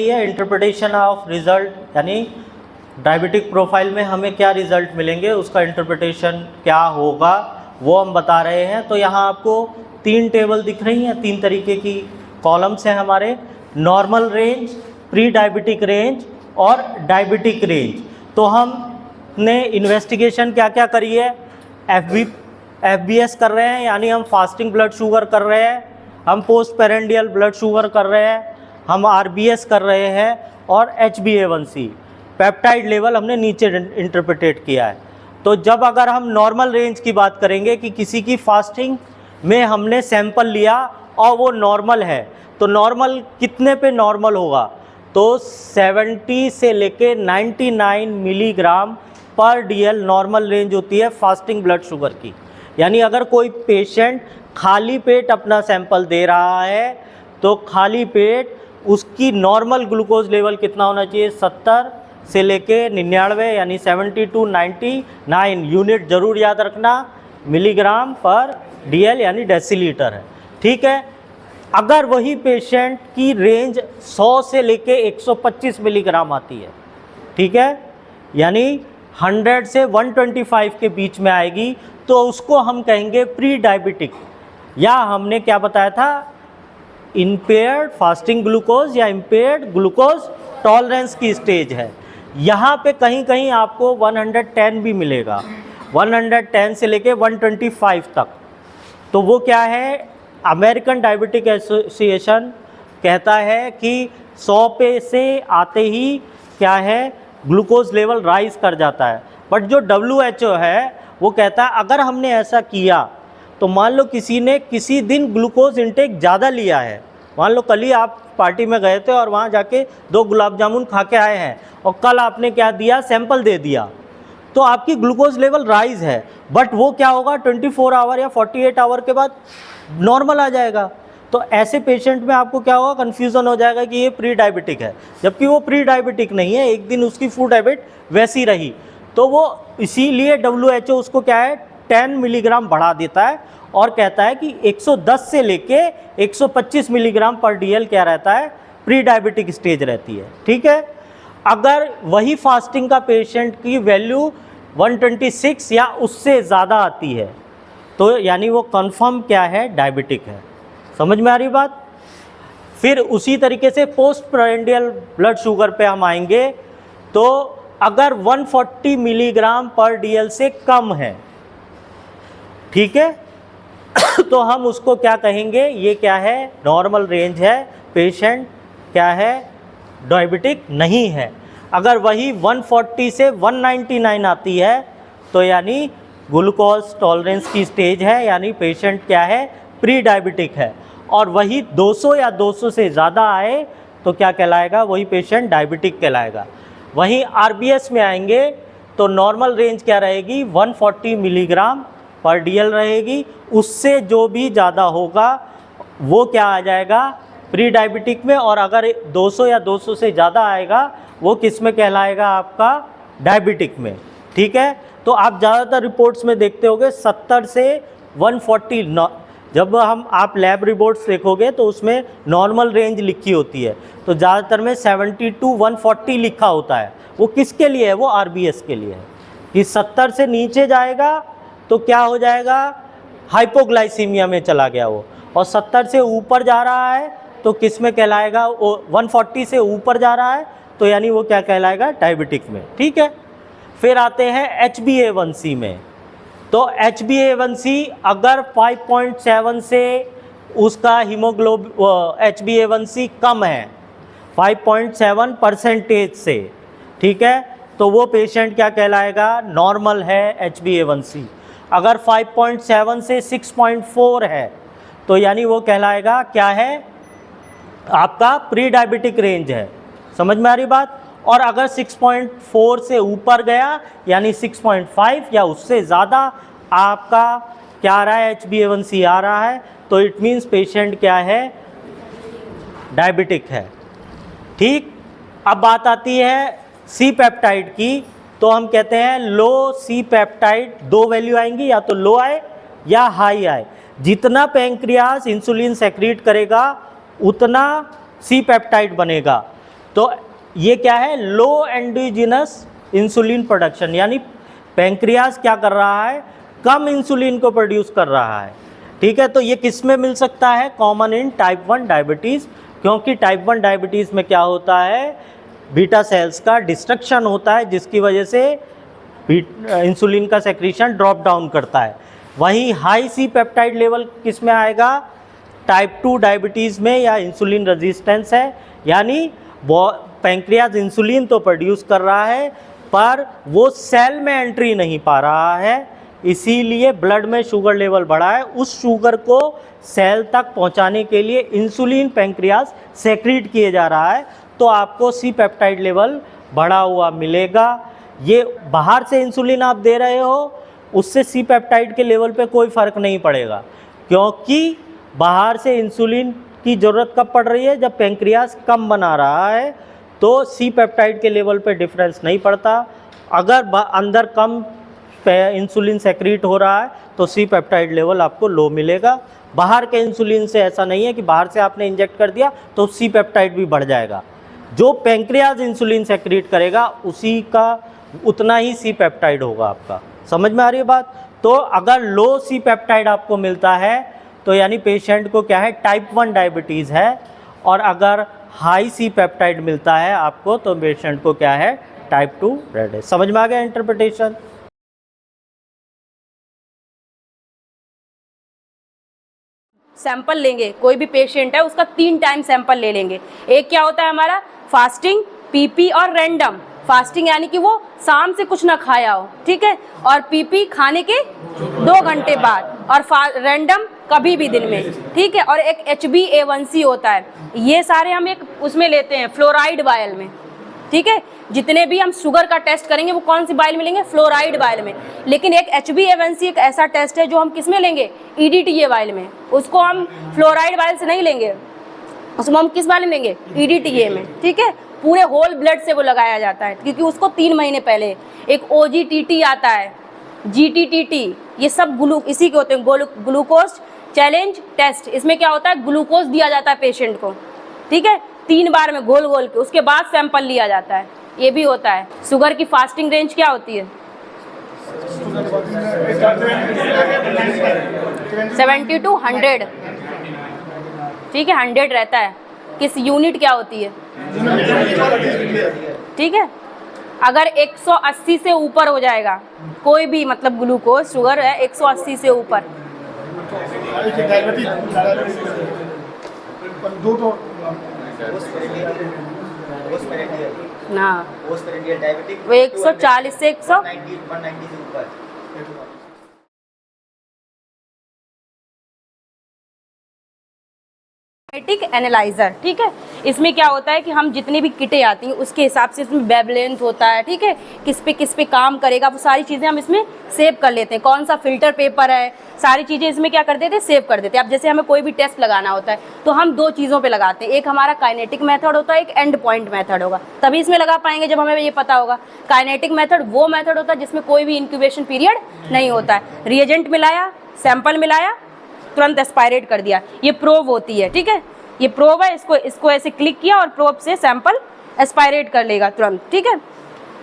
है interpretation of result, यानी diabetic profile में हमें क्या रिजल्ट मिलेंगे, उसका इंटरप्रिटेशन क्या होगा वो हम बता रहे हैं। तो यहाँ आपको 3 टेबल दिख रही हैं, 3 तरीके की कॉलम्स हैं हमारे, normal range, pre diabetic range और डायबिटिक रेंज। तो हमने इन्वेस्टिगेशन क्या क्या करी है, FBS कर रहे हैं, यानी हम फास्टिंग ब्लड शुगर कर रहे हैं, हम पोस्ट पेरेंडियल ब्लड शुगर कर रहे हैं, हम RBS कर रहे हैं और HbA1c पेप्टाइड लेवल हमने नीचे इंटरप्रेटेट किया है। तो जब अगर हम नॉर्मल रेंज की बात करेंगे कि किसी की फास्टिंग में हमने सैंपल लिया और वो नॉर्मल है, तो नॉर्मल कितने पे नॉर्मल होगा, तो 70 से लेके 99 मिलीग्राम पर DL नॉर्मल रेंज होती है फास्टिंग ब्लड शुगर की। यानी अगर कोई पेशेंट खाली पेट अपना सैंपल दे रहा है तो खाली पेट उसकी नॉर्मल ग्लूकोज लेवल कितना होना चाहिए, 70 से लेके 99 यानी 70 to 99 यूनिट जरूर याद रखना, मिलीग्राम पर DL यानी डेसीलीटर है। ठीक है, अगर वही पेशेंट की रेंज 100 से लेके 125 मिलीग्राम आती है, ठीक है, यानी 100 से 125 के बीच में आएगी, तो उसको हम कहेंगे प्री डायबिटिक, या हमने क्या बताया था, इम्पेयर्ड फास्टिंग ग्लूकोज या इम्पेयर्ड ग्लूकोज टॉलरेंस की स्टेज है। यहाँ पे कहीं कहीं आपको 110 भी मिलेगा, 110 से लेके 125 तक। तो वो क्या है, अमेरिकन डायबिटिक एसोसिएशन कहता है कि 100 पे से आते ही क्या है, ग्लूकोज लेवल राइज कर जाता है। बट जो WHO है वो कहता है अगर हमने ऐसा किया तो मान लो किसी ने किसी दिन ग्लूकोज इंटेक ज़्यादा लिया है, मान लो कल ही आप पार्टी में गए थे और वहाँ जाके 2 गुलाब जामुन खा के आए हैं और कल आपने क्या दिया, सैंपल दे दिया, तो आपकी ग्लूकोज लेवल राइज है, बट वो क्या होगा 24 आवर या 48 आवर के बाद नॉर्मल आ जाएगा। तो ऐसे पेशेंट में आपको क्या होगा, कन्फ्यूज़न हो जाएगा कि ये प्री डायबिटिक है, जबकि वो प्री डायबिटिक नहीं है, एक दिन उसकी फूड हैबिट वैसी रही। तो वो इसीलिए WHO उसको क्या है 10 मिलीग्राम बढ़ा देता है और कहता है कि 110 से लेके 125 मिलीग्राम पर DL क्या रहता है, प्री डायबिटिक स्टेज रहती है। ठीक है, अगर वही फास्टिंग का पेशेंट की वैल्यू 126 या उससे ज़्यादा आती है तो यानी वो कंफर्म क्या है, डायबिटिक है। समझ में आ रही बात। फिर उसी तरीके से पोस्ट पेरेंडियल ब्लड शुगर पे हम आएंगे, तो अगर 140 मिलीग्राम पर DL से कम है, ठीक है, तो हम उसको क्या कहेंगे, ये क्या है, नॉर्मल रेंज है, पेशेंट क्या है, डायबिटिक नहीं है। अगर वही 140 से 199 आती है तो यानी ग्लूकोज टॉलरेंस की स्टेज है, यानी पेशेंट क्या है, प्री डायबिटिक है। और वही 200 या 200 से ज़्यादा आए तो क्या कहलाएगा, वही पेशेंट डायबिटिक कहलाएगा। वहीं RBS में आएंगे तो नॉर्मल रेंज क्या रहेगी, 140 मिलीग्राम पर DL रहेगी, उससे जो भी ज़्यादा होगा वो क्या आ जाएगा, प्री डायबिटिक में। और अगर 200 या 200 से ज़्यादा आएगा वो किस में कहलाएगा, आपका डायबिटिक में। ठीक है, तो आप ज़्यादातर रिपोर्ट्स में देखते होगे 70 से 140, जब आप लैब रिपोर्ट्स देखोगे तो उसमें नॉर्मल रेंज लिखी होती है, तो ज़्यादातर में 70 to 140 लिखा होता है। वो किसके लिए है, वो RBS के लिए है कि 70 से नीचे जाएगा तो क्या हो जाएगा, हाइपोग्लाइसीमिया में चला गया वो, और 70 से ऊपर जा रहा है तो किस में कहलाएगा, 140 से ऊपर जा रहा है तो यानी वो क्या कहलाएगा, डायबिटिक में। ठीक है, फिर आते हैं HbA1c में। तो HbA1c अगर 5.7 से उसका HbA1c कम है 5.7% से, ठीक है, तो वो पेशेंट क्या कहलाएगा, नॉर्मल है HbA1c। अगर 5.7 से 6.4 है तो यानी वो कहलाएगा क्या है, आपका प्री डायबिटिक रेंज है। समझ में आ रही बात। और अगर 6.4 से ऊपर गया यानी 6.5 या उससे ज़्यादा आपका क्या आ रहा है, HbA1c आ रहा है, तो इट मीन्स पेशेंट क्या है, डायबिटिक है। ठीक, अब बात आती है सी पेप्टाइड की, तो हम कहते हैं लो सी पेप्टाइड, 2 वैल्यू आएंगी, या तो लो आए या हाई आए। जितना पैंक्रियास इंसुलिन सेक्रीट करेगा उतना सी पेप्टाइड बनेगा। तो ये क्या है, लो एंडोजिनस इंसुलिन प्रोडक्शन, यानी पैंक्रियाज क्या कर रहा है, कम इंसुलिन को प्रोड्यूस कर रहा है। ठीक है, तो ये किस में मिल सकता है, कॉमन इन टाइप 1 डायबिटीज़, क्योंकि टाइप 1 डायबिटीज़ में क्या होता है, बीटा सेल्स का डिस्ट्रक्शन होता है, जिसकी वजह से इंसुलिन का सेक्रीशन ड्रॉप डाउन करता है। वहीं हाई सी पेप्टाइड लेवल किस में आएगा, टाइप 2 डायबिटीज़ में, या इंसुलिन रेजिस्टेंस है, यानी वो पैंक्रियाज इंसुलिन तो प्रोड्यूस कर रहा है पर वो सेल में एंट्री नहीं पा रहा है, इसीलिए ब्लड में शुगर लेवल बढ़ा है। उस शुगर को सेल तक पहुंचाने के लिए इंसुलिन पैंक्रियाज सेक्रीट किए जा रहा है, तो आपको सी पेप्टाइड लेवल बढ़ा हुआ मिलेगा। ये बाहर से इंसुलिन आप दे रहे हो, उससे सी पेप्टाइड के लेवल पे कोई फ़र्क नहीं पड़ेगा, क्योंकि बाहर से इंसुलिन की ज़रूरत कब पड़ रही है, जब पैंक्रियाज कम बना रहा है, तो सी पेप्टाइड के लेवल पे डिफरेंस नहीं पड़ता। अगर अंदर कम इंसुलिन सेक्रीट हो रहा है तो सी पेप्टाइड लेवल आपको लो मिलेगा। बाहर के इंसुलिन से ऐसा नहीं है कि बाहर से आपने इंजेक्ट कर दिया तो सी पेप्टाइड भी बढ़ जाएगा। जो पैंक्रियाज इंसुलिन सेक्रीट करेगा उसी का उतना ही सी पेप्टाइड होगा आपका। समझ में आ रही है बात? तो अगर लो सी पेप्टाइड आपको मिलता है तो यानी पेशेंट को क्या है, टाइप 1 डायबिटीज़ है, और अगर हाई सी पेप्टाइड मिलता है आपको तो पेशेंट को क्या है, टाइप 2 रेड है। समझ में आ गया इंटरप्रिटेशन? सैंपल लेंगे, कोई भी पेशेंट है उसका 3 टाइम सैंपल ले लेंगे। एक क्या होता है हमारा फास्टिंग, पीपी और रैंडम। फास्टिंग यानी कि वो शाम से कुछ ना खाया हो, ठीक है, और पीपी खाने के 2 घंटे बाद, और रैंडम कभी भी दिन में, ठीक है। और एक HbA1c होता है, ये सारे हम एक उसमें लेते हैं फ्लोराइड वायल में, ठीक है। जितने भी हम शुगर का टेस्ट करेंगे वो कौन सी वायल में लेंगे, फ्लोराइड वायल में। लेकिन एक HbA1c एक ऐसा टेस्ट है जो हम किस में लेंगे, EDTA वायल में। उसको हम फ्लोराइड वायल से नहीं लेंगे, उसको हम किस वाले में लेंगे, EDTA में, ठीक है। पूरे होल ब्लड से वो लगाया जाता है, क्योंकि उसको 3 महीने पहले एक OGTT आता है, GTTT, ये सब इसी के होते हैं, ग्लूकोज चैलेंज टेस्ट। इसमें क्या होता है, ग्लूकोज दिया जाता है पेशेंट को, ठीक है, 3 बार में घोल घोल के, उसके बाद सैंपल लिया जाता है। ये भी होता है। शुगर की फास्टिंग रेंज क्या होती है, 70 to 100, ठीक है, 100 रहता है। किस यूनिट क्या होती है, ठीक है। अगर 180 से ऊपर हो जाएगा कोई भी, मतलब ग्लूकोज शुगर है 180 से ऊपर, ना वो 140 से 190 से ऊपर। डायबिटिक एनालाइजर, ठीक है। इसमें क्या होता है कि हम जितनी भी किटें आती हैं उसके हिसाब से इसमें वेवलेंथ होता है, ठीक है, किस पे काम करेगा, वो सारी चीज़ें हम इसमें सेव कर लेते हैं। कौन सा फिल्टर पेपर है, सारी चीज़ें इसमें क्या कर देते हैं, सेव कर देते हैं। अब जैसे हमें कोई भी टेस्ट लगाना होता है तो हम 2 चीज़ों पे लगाते हैं, एक हमारा काइनेटिक मेथड होता है, एक एंड पॉइंट मेथड होगा, तभी इसमें लगा पाएंगे जब हमें ये पता होगा। काइनेटिक मेथड वो मेथड होता है जिसमें कोई भी इंक्यूबेशन पीरियड नहीं होता है। रिएजेंट मिलाया, सैंपल मिलाया, तुरंत एक्सपायरेट कर दिया, ये प्रोब होती है, ठीक है। ये प्रोब है, इसको ऐसे क्लिक किया और प्रोब से सैंपल एक्सपायरेट कर लेगा तुरंत, ठीक है।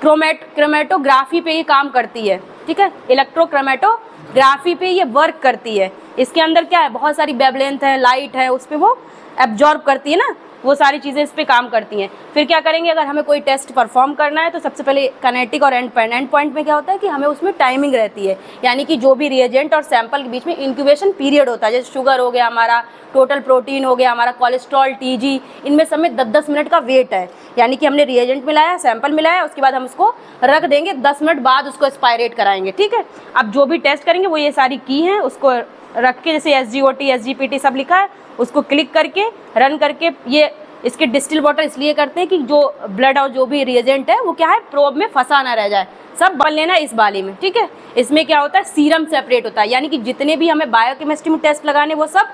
क्रोमेटोग्राफी पे ये काम करती है, ठीक है, इलेक्ट्रोक्रोमेटोग्राफी पे ये वर्क करती है। इसके अंदर क्या है, बहुत सारी वेवलेंथ है, लाइट है, उस पर वो एब्जॉर्ब करती है ना, वो सारी चीज़ें इस पे काम करती हैं। फिर क्या करेंगे, अगर हमें कोई टेस्ट परफॉर्म करना है तो सबसे पहले काइनेटिक और एंड पॉइंट में क्या होता है कि हमें उसमें टाइमिंग रहती है, यानी कि जो भी रिएजेंट और सैंपल के बीच में इंक्यूबेशन पीरियड होता है। जैसे शुगर हो गया हमारा, टोटल प्रोटीन हो गया हमारा, कोलेस्ट्रॉल, TG, इनमें सब में 10-10 मिनट का वेट है, यानी कि हमने रिएजेंट मिलाया, सैंपल मिलाया, उसके बाद हम उसको रख देंगे, 10 मिनट बाद उसको एक्सपायरेट कराएंगे, ठीक है। अब जो भी टेस्ट करेंगे वो ये सारी की हैं, उसको रख के, जैसे SGOT, SGPT सब लिखा है, उसको क्लिक करके रन करके, ये इसके डिस्टिल वाटर इसलिए करते हैं कि जो ब्लड और जो भी रिएजेंट है वो क्या है, प्रोब में फंसा ना रह जाए, सब बन लेना इस बाली में, ठीक है। इसमें क्या होता है, सीरम सेपरेट होता है, यानी कि जितने भी हमें बायोकेमिस्ट्री में टेस्ट लगाने वो सब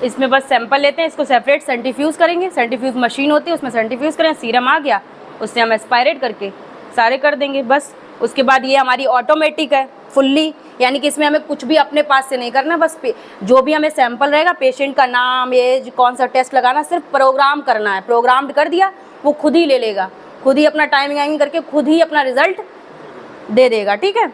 इसमें बस सैंपल लेते हैं, इसको सेपरेट सेंट्रीफ्यूज करेंगे, सेंट्रीफ्यूज मशीन होती है उसमें सेंट्रीफ्यूज करें, सीरम आ गया, उससे हम एक्सपायरेट करके सारे कर देंगे बस। उसके बाद ये हमारी ऑटोमेटिक है फुल्ली, यानी कि इसमें हमें कुछ भी अपने पास से नहीं करना, बस जो भी हमें सैंपल रहेगा, पेशेंट का नाम, एज, कौन सा टेस्ट लगाना, सिर्फ प्रोग्राम करना है, प्रोग्राम कर दिया वो खुद ही ले लेगा, खुद ही अपना टाइमिंग करके खुद ही अपना रिजल्ट दे देगा। ठीक है।